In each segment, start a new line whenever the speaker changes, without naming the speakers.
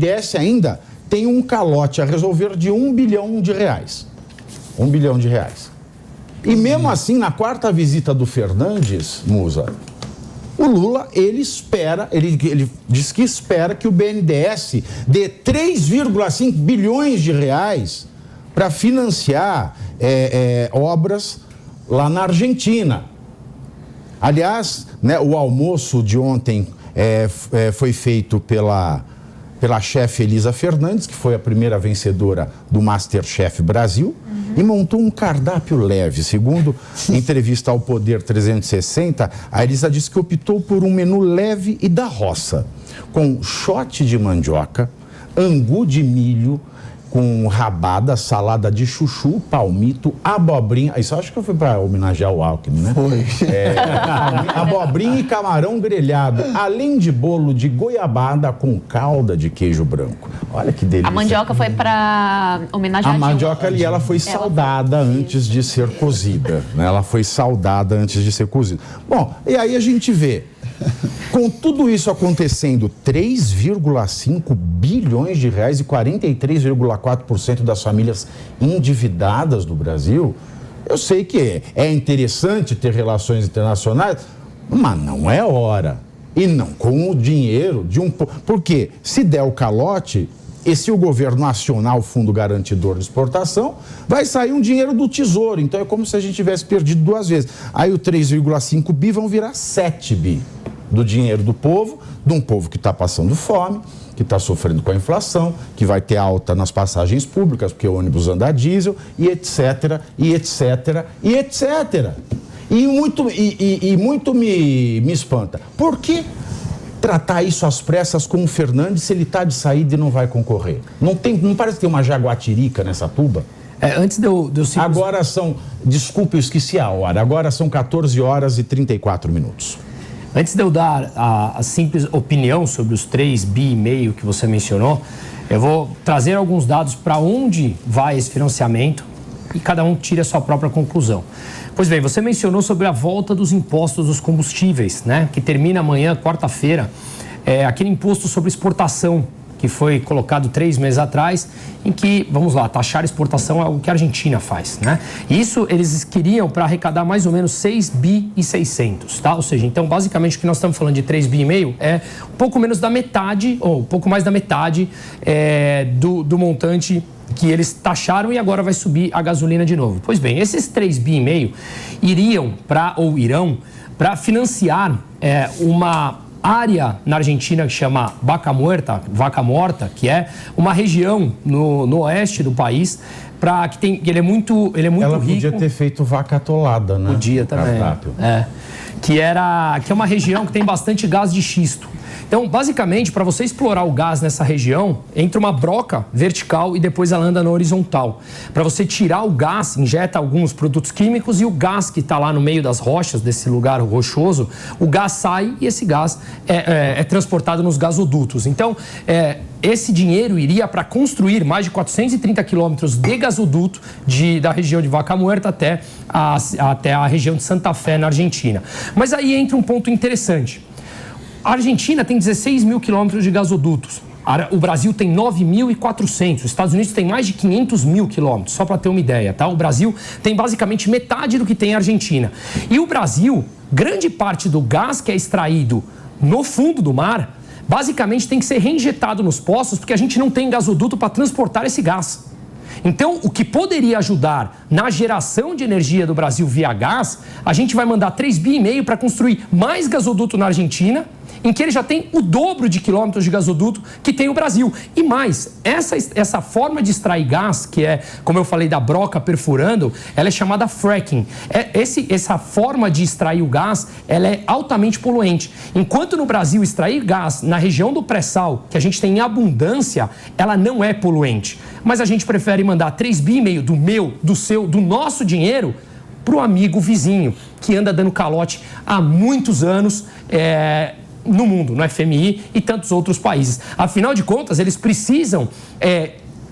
BNDES ainda tem um calote a resolver de R$1 bilhão. R$1 bilhão. E mesmo assim, na quarta visita do Fernandes, Musa, o Lula, ele diz que espera que o BNDES dê 3,5 bilhões de reais para financiar obras lá na Argentina. Aliás, né, o almoço de ontem foi feito pela chefe Elisa Fernandes, que foi a primeira vencedora do MasterChef Brasil, e montou um cardápio leve. Segundo entrevista ao Poder 360, a Elisa disse que optou por um menu leve e da roça, com shot de mandioca, angu de milho, com rabada, salada de chuchu, palmito, abobrinha. Isso acho que foi para homenagear o Alckmin, né?
Foi.
Abobrinha e camarão grelhado, além de bolo de goiabada com calda de queijo branco. Olha que delícia.
A mandioca foi para homenagear
a mandioca ali, ela foi saudada antes de ser cozida, né? Ela foi saudada antes de ser cozida. Bom, e aí a gente vê, com tudo isso acontecendo, 3,5 bilhões de reais e 43,4% das famílias endividadas do Brasil. Eu sei que é interessante ter relações internacionais, mas não é hora. E não com o dinheiro de um... Porque se der o calote, e se o governo nacional, o Fundo Garantidor de Exportação, vai sair um dinheiro do Tesouro. Então é como se a gente tivesse perdido 2 vezes. Aí o 3,5 bi vão virar 7 bi do dinheiro do povo, de um povo que está passando fome, que está sofrendo com a inflação, que vai ter alta nas passagens públicas, porque o ônibus anda a diesel, e etc, e etc, e etc. E muito me espanta. Por que tratar isso às pressas com o Fernandes se ele está de saída e não vai concorrer? Não parece que tem uma jaguatirica nessa tuba?
Antes de eu
Agora são... Desculpe, eu esqueci a hora. Agora são 14 horas e 34 minutos.
Antes de eu dar a simples opinião sobre os 3,5 bi que você mencionou, eu vou trazer alguns dados para onde vai esse financiamento e cada um tire a sua própria conclusão. Pois bem, você mencionou sobre a volta dos impostos dos combustíveis, né? Que termina amanhã, quarta-feira, aquele imposto sobre exportação que foi colocado 3 meses atrás, em que, vamos lá, taxar exportação é algo que a Argentina faz, né? E isso eles queriam para arrecadar mais ou menos 6,6 bi, tá? Ou seja, então, basicamente, o que nós estamos falando de 3,5 bi é um pouco menos da metade, ou um pouco mais da metade do montante que eles taxaram, e agora vai subir a gasolina de novo. Pois bem, esses 3,5 bi irão para financiar uma área na Argentina que chama Vaca Muerta, que é uma região no oeste do país, que ele é muito
Ela
rico.
Podia ter feito vaca atolada, né?
Podia também. Que é uma região que tem bastante gás de xisto. Então, basicamente, para você explorar o gás nessa região, entra uma broca vertical e depois ela anda na horizontal. Para você tirar o gás, injeta alguns produtos químicos e o gás que está lá no meio das rochas, desse lugar rochoso, o gás sai e esse gás é transportado nos gasodutos. Então, esse dinheiro iria para construir mais de 430 quilômetros de gasoduto da região de Vaca Muerta até a região de Santa Fé, na Argentina. Mas aí entra um ponto interessante. A Argentina tem 16 mil quilômetros de gasodutos. O Brasil tem 9.400. Os Estados Unidos tem mais de 500 mil quilômetros, só para ter uma ideia, tá? O Brasil tem basicamente metade do que tem a Argentina. E o Brasil, grande parte do gás que é extraído no fundo do mar, basicamente tem que ser reinjetado nos poços, porque a gente não tem gasoduto para transportar esse gás. Então, o que poderia ajudar na geração de energia do Brasil via gás, a gente vai mandar 3,5 bi para construir mais gasoduto na Argentina, em que ele já tem o dobro de quilômetros de gasoduto que tem o Brasil. E mais, essa forma de extrair gás, que é, como eu falei, da broca perfurando, ela é chamada fracking. Essa forma de extrair o gás, ela é altamente poluente. Enquanto no Brasil extrair gás na região do pré-sal, que a gente tem em abundância, ela não é poluente. Mas a gente prefere mandar 3,5 bi do meu, do seu, do nosso dinheiro para o amigo vizinho, que anda dando calote há muitos anos no mundo, no FMI e tantos outros países. Afinal de contas, eles precisam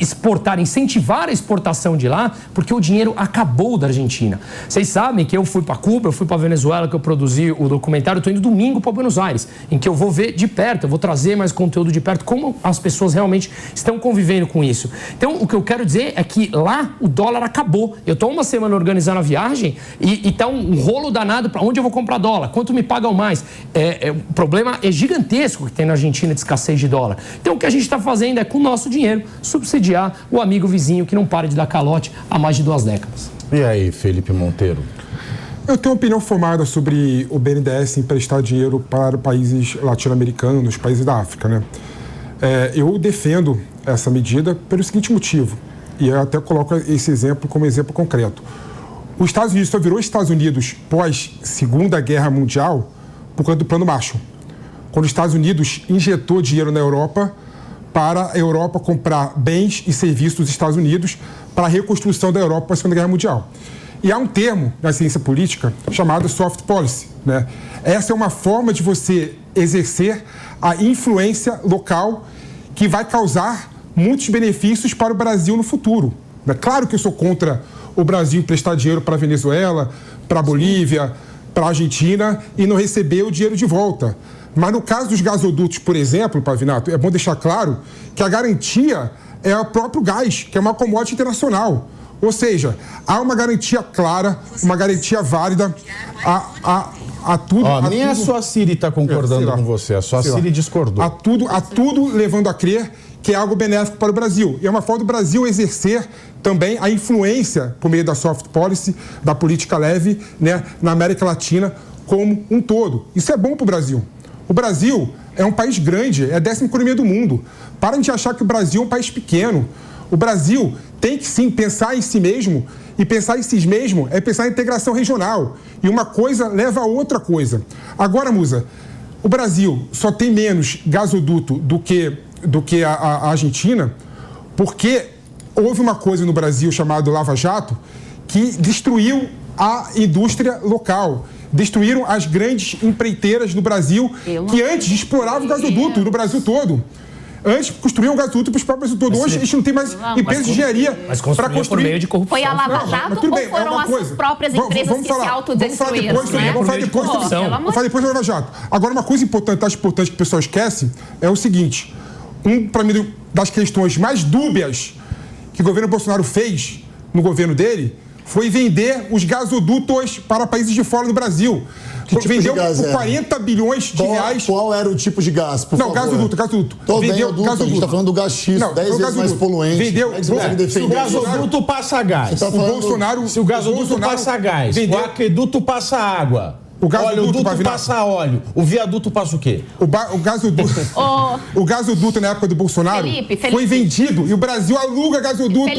exportar, incentivar a exportação de lá, porque o dinheiro acabou da Argentina. Vocês sabem que eu fui para Cuba, eu fui para Venezuela, que eu produzi o documentário, eu estou indo domingo para Buenos Aires, em que eu vou ver de perto, eu vou trazer mais conteúdo de perto, como as pessoas realmente estão convivendo com isso. Então, o que eu quero dizer é que lá o dólar acabou. Eu estou uma semana organizando a viagem e tá um rolo danado para onde eu vou comprar dólar, quanto me pagam mais. O problema é gigantesco que tem na Argentina de escassez de dólar. Então, o que a gente está fazendo é, com o nosso dinheiro, subsidiar o amigo vizinho que não para de dar calote há mais de 2 décadas.
E aí, Felipe Monteiro?
Eu tenho uma opinião formada sobre o BNDES emprestar dinheiro para países latino-americanos, países da África, né? Eu defendo essa medida pelo seguinte motivo, e eu até coloco esse exemplo como exemplo concreto. Os Estados Unidos só virou Estados Unidos pós-Segunda Guerra Mundial por conta do Plano Marshall. Quando os Estados Unidos injetou dinheiro na Europa para a Europa comprar bens e serviços dos Estados Unidos para a reconstrução da Europa após a Segunda Guerra Mundial. E há um termo na ciência política chamado soft policy, né? Essa é uma forma de você exercer a influência local que vai causar muitos benefícios para o Brasil no futuro. É claro que eu sou contra o Brasil emprestar dinheiro para a Venezuela, para a Bolívia, para a Argentina e não receber o dinheiro de volta. Mas no caso dos gasodutos, por exemplo, Pavinato, é bom deixar claro que a garantia é o próprio gás, que é uma commodity internacional. Ou seja, há uma garantia clara, uma garantia válida a tudo...
Nem a sua Siri está concordando com você, a sua Siri discordou.
A tudo levando a crer que é algo benéfico para o Brasil. E é uma forma do Brasil exercer também a influência, por meio da soft policy, da política leve, né, na América Latina como um todo. Isso é bom para o Brasil. O Brasil é um país grande, é a 10ª economia do mundo. Parem de achar que o Brasil é um país pequeno. O Brasil tem que, sim, pensar em si mesmo, e pensar em si mesmo é pensar em integração regional. E uma coisa leva a outra coisa. Agora, Musa, o Brasil só tem menos gasoduto do que a Argentina, porque houve uma coisa no Brasil chamada Lava Jato que destruiu a indústria local. Destruíram as grandes empreiteiras do Brasil que antes exploravam o gasoduto no Brasil todo. Antes construíam um gasoduto para os próprios Brasil todo. Hoje a gente não tem mais empresas de engenharia para construir.
Por meio de corrupção.
Foi a Lava Jato ou foram essas próprias empresas que se autodestruíram?
Vamos falar depois da Lava Jato. Agora, uma coisa importante, acho importante que o pessoal esquece, é o seguinte. Para mim, das questões mais dúbias que o governo Bolsonaro fez no governo dele foi vender os gasodutos para países de fora do Brasil. Vendeu por 40 bilhões de reais.
Qual era o tipo de gás, por favor?
Gasoduto.
Vendeu gasoduto. A gente está falando do gás X, 10 vezes mais poluente.
Vendeu.
Se o gasoduto passa gás,
se
o gasoduto passa gás, o aqueduto passa água. O oleoduto passa óleo. O viaduto passa o quê?
O gasoduto na época do Bolsonaro foi vendido e o Brasil aluga gasoduto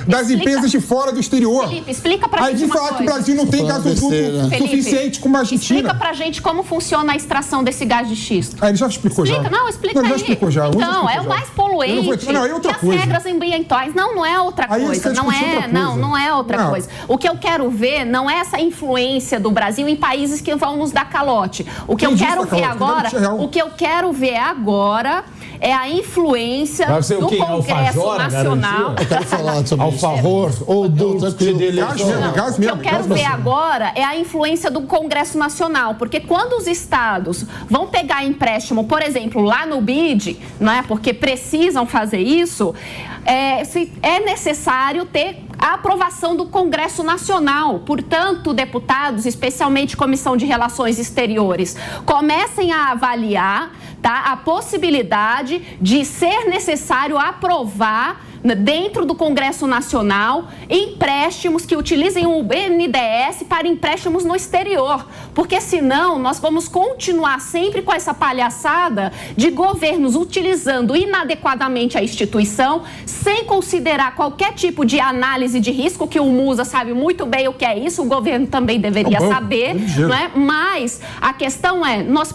das empresas de fora do exterior.
Felipe, explica pra gente uma coisa.
Aí de falar que o Brasil não tem gasoduto suficiente como a Argentina.
Explica pra gente como funciona a extração desse gás de xisto.
Ele já explicou já.
Não, explica aí.
Já explicou já.
Então, é o mais poluente.
Não, é outra coisa.
As regras ambientais. Não é outra coisa. Não é outra coisa. O que eu quero ver não é essa influência do Brasil em países que vão nos dar calote. O que eu quero ver agora é a influência do Congresso Nacional.
Eu quero falar sobre
isso. Alfavor ou dulce de leite.
O que eu quero ver agora é a influência do Congresso Nacional, porque quando os estados vão pegar empréstimo, por exemplo, lá no BID, não é? Porque precisam fazer isso, é necessário ter a aprovação do Congresso Nacional. Portanto, deputados, especialmente Comissão de Relações Exteriores, comecem a avaliar, tá, a possibilidade de ser necessário aprovar dentro do Congresso Nacional empréstimos que utilizem o BNDES para empréstimos no exterior, porque senão nós vamos continuar sempre com essa palhaçada de governos utilizando inadequadamente a instituição, sem considerar qualquer tipo de análise de risco, que o Musa sabe muito bem o que é isso, o governo também deveria saber, não é? Mas a questão é, nós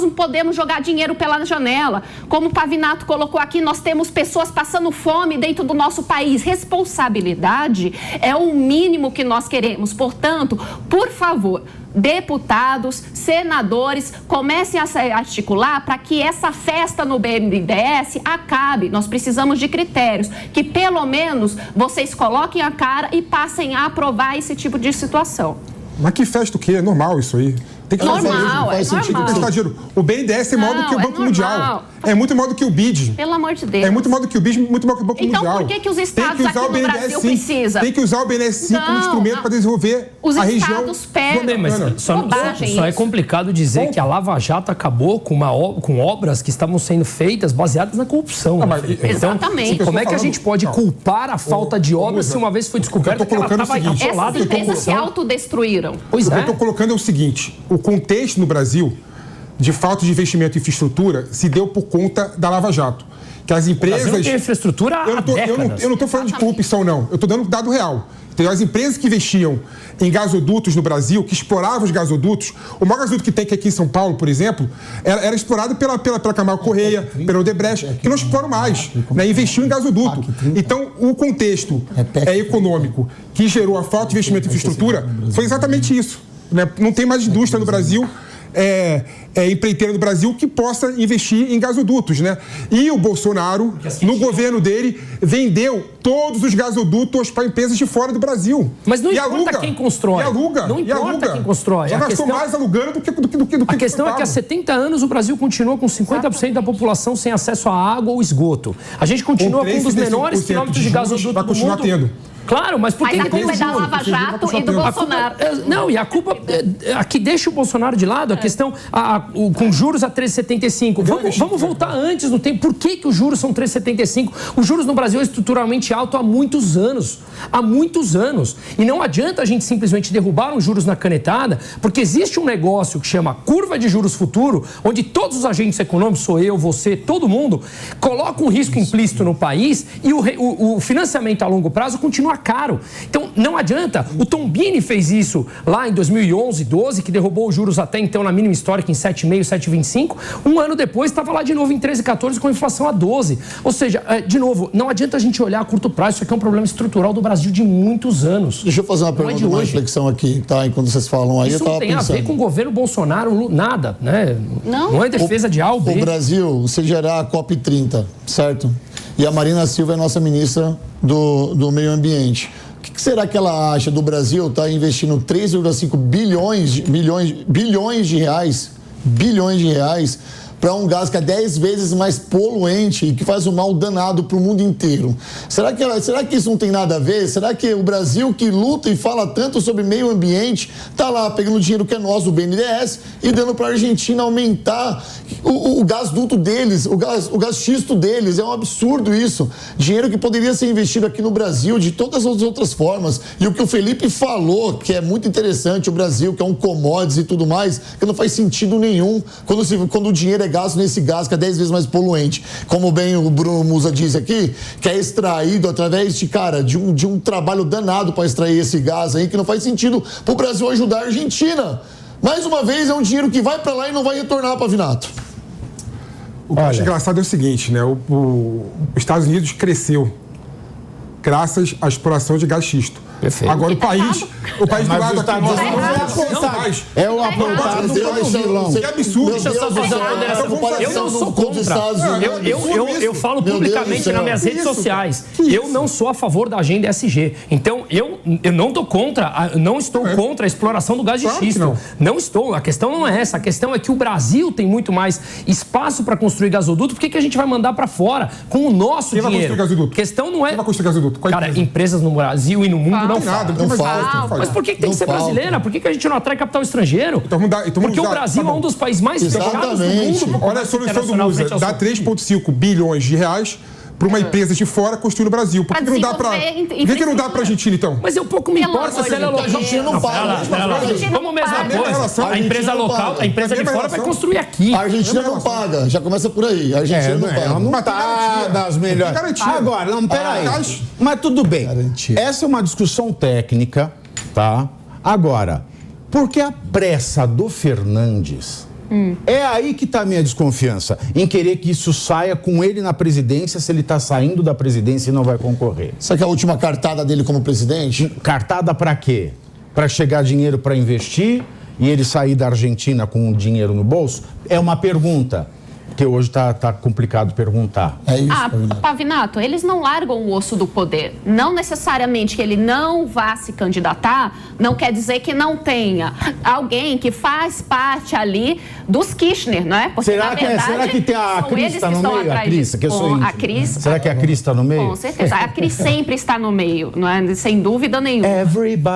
não podemos jogar dinheiro pela janela. Como o Pavinato colocou aqui, nós temos pessoas passando fome dentro do nosso país. Responsabilidade é o mínimo que nós queremos. Portanto, por favor, deputados, senadores comecem a se articular para que essa festa no BNDES acabe. Nós precisamos de critérios, que pelo menos vocês coloquem a cara e passem a aprovar esse tipo de situação.
Mas que festa o quê? É normal isso aí. Tem que
normal, é normal.
O BNDES é maior do que o Banco Mundial. É muito maior do que o BID.
Pelo amor de Deus.
É muito maior do que o BID, muito maior que o Banco Mundial.
Então por que os estados aqui no Brasil precisam?
Tem que usar o BNDES sim como instrumento para desenvolver a região.
Os estados perdem.
Mas só é complicado dizer que a Lava Jato acabou com obras que estavam sendo feitas baseadas na corrupção.
Exatamente.
Como é que a gente pode culpar a falta de obras se uma vez foi descoberto que ela estava isolada de corrupção?
Essas empresas se autodestruíram.
Pois é.
O que eu estou colocando é o seguinte, o contexto no Brasil de falta de investimento em infraestrutura se deu por conta da Lava Jato. Que as empresas...
O Brasil não tem infraestrutura há décadas.
Eu não estou falando de corrupção, não. Eu estou dando dado real. Então, as empresas que investiam em gasodutos no Brasil, que exploravam os gasodutos, o maior gasoduto que tem aqui em São Paulo, por exemplo, era explorado pela Camargo Correia, pela Odebrecht, que não exploram mais, né? Investiu em gasoduto. Então, o contexto econômico que gerou a falta de investimento em infraestrutura foi exatamente isso. Né? Não tem mais indústria no Brasil, empreiteira no Brasil que possa investir em gasodutos, né? E o Bolsonaro, no governo dele, vendeu todos os gasodutos para empresas de fora do Brasil.
Mas não importa quem constrói.
Não
importa quem constrói.
Já gastou mais alugando do que
a questão é que há 70 anos o Brasil continua com 50% da população sem acesso à água ou esgoto. A gente continua com um dos menores quilômetros de gasoduto do mundo.
Tendo.
Claro, mas por que
a culpa é da Lava Jato e do Bolsonaro.
Não, e a culpa aqui deixa o Bolsonaro de lado, a questão com juros a 3,75. Vamos voltar antes no tempo. Por que os juros são 3,75? Os juros no Brasil é estruturalmente alto há muitos anos. Há muitos anos. E não adianta a gente simplesmente derrubar os juros na canetada, porque existe um negócio que chama curva de juros futuro, onde todos os agentes econômicos, sou eu, você, todo mundo, colocam um risco implícito no país e o financiamento a longo prazo continua caro. Então, não adianta. O Tombini fez isso lá em 2011, 12, que derrubou os juros até então na mínima histórica em 7,5, 7,25. Um ano depois, estava lá de novo em 13, 14 com inflação a 12. Ou seja, de novo, não adianta a gente olhar a curto prazo. Isso aqui é um problema estrutural do Brasil de muitos anos.
Deixa eu fazer uma pergunta, uma reflexão aqui, tá? Enquanto vocês falam aí,
isso
eu tava pensando.
Isso não tem a ver com o governo Bolsonaro, nada, né? Não é defesa de A ou B.
O Brasil, se gerar a COP30, certo? E a Marina Silva é nossa ministra do Meio Ambiente. O que será que ela acha do Brasil estar investindo 3,5 bilhões de reais para um gás que é 10 vezes mais poluente e que faz um mal danado para o mundo inteiro? Será que isso não tem nada a ver? Será que o Brasil, que luta e fala tanto sobre meio ambiente, está lá pegando o dinheiro que é nosso, do BNDES, e dando para a Argentina aumentar o gasduto deles, o gás xisto deles? É um absurdo isso. Dinheiro que poderia ser investido aqui no Brasil de todas as outras formas. E o que o Felipe falou, que é muito interessante, o Brasil, que é um commodities e tudo mais, que não faz sentido nenhum quando o dinheiro é gasto nesse gás que é 10 vezes mais poluente. Como bem o Bruno Musa disse aqui, que é extraído através de um trabalho danado para extrair esse gás aí, que não faz sentido para o Brasil ajudar a Argentina. Mais uma vez, é um dinheiro que vai para lá e não vai retornar, Pavinato.
O que eu acho engraçado é o seguinte, né? Os Estados Unidos cresceu graças à exploração de gás xisto.
Perfeito.
Agora o país do lado aqui
é o apontado pelo vilão.
Que absurdo.
Deixa eu só fazer uma ponderação. Eu não sou contra. Eu falo publicamente nas minhas redes sociais. Eu não sou a favor da agenda ESG. Então, eu não estou contra, não estou contra a exploração do gás de xisto. Não estou. A questão não é essa. A questão é que o Brasil tem muito mais espaço para construir gasoduto. Por que a gente vai mandar para fora com o nosso dinheiro?
Quem vai construir gasoduto?
A questão não é...
Quem vai construir gasoduto?
Cara, empresas no Brasil e no mundo não
faltam.
Mas por que tem que ser brasileira? Por que a gente não atrai capital estrangeiro? Porque o Brasil é um dos países mais fechados do mundo.
Olha a solução do Musa, dá 3,5 bilhões de reais para uma empresa de fora construir no Brasil. Por que não dá para... Por que não dá para a Argentina, então?
Mas eu pouco me importo se ela é local.
A Argentina não paga.
Como mesma coisa. A empresa local, a empresa de fora vai construir aqui.
A Argentina não paga. Já começa por aí. A Argentina não paga.
Não tá das melhores. Agora, não, peraí. Mas tudo bem. Essa é uma discussão técnica, tá? Agora, por que a pressa do Fernandes... É aí que está a minha desconfiança, em querer que isso saia com ele na presidência, se ele está saindo da presidência e não vai concorrer.
Será que é a última cartada dele como presidente?
Cartada para quê? Para chegar dinheiro para investir e ele sair da Argentina com o dinheiro no bolso? É uma pergunta. Que hoje tá complicado perguntar.
É isso,
Pavinato, eles não largam o osso do poder. Não necessariamente que ele não vá se candidatar, não quer dizer que não tenha alguém que faz parte ali dos Kirchner, não é? Porque,
será que tem a Cris está no meio? A Cris, que eu sou íntimo.
A Cris,
será que a Cris está no meio?
Com certeza. A Cris sempre está no meio, não é? Sem dúvida nenhuma.
Everybody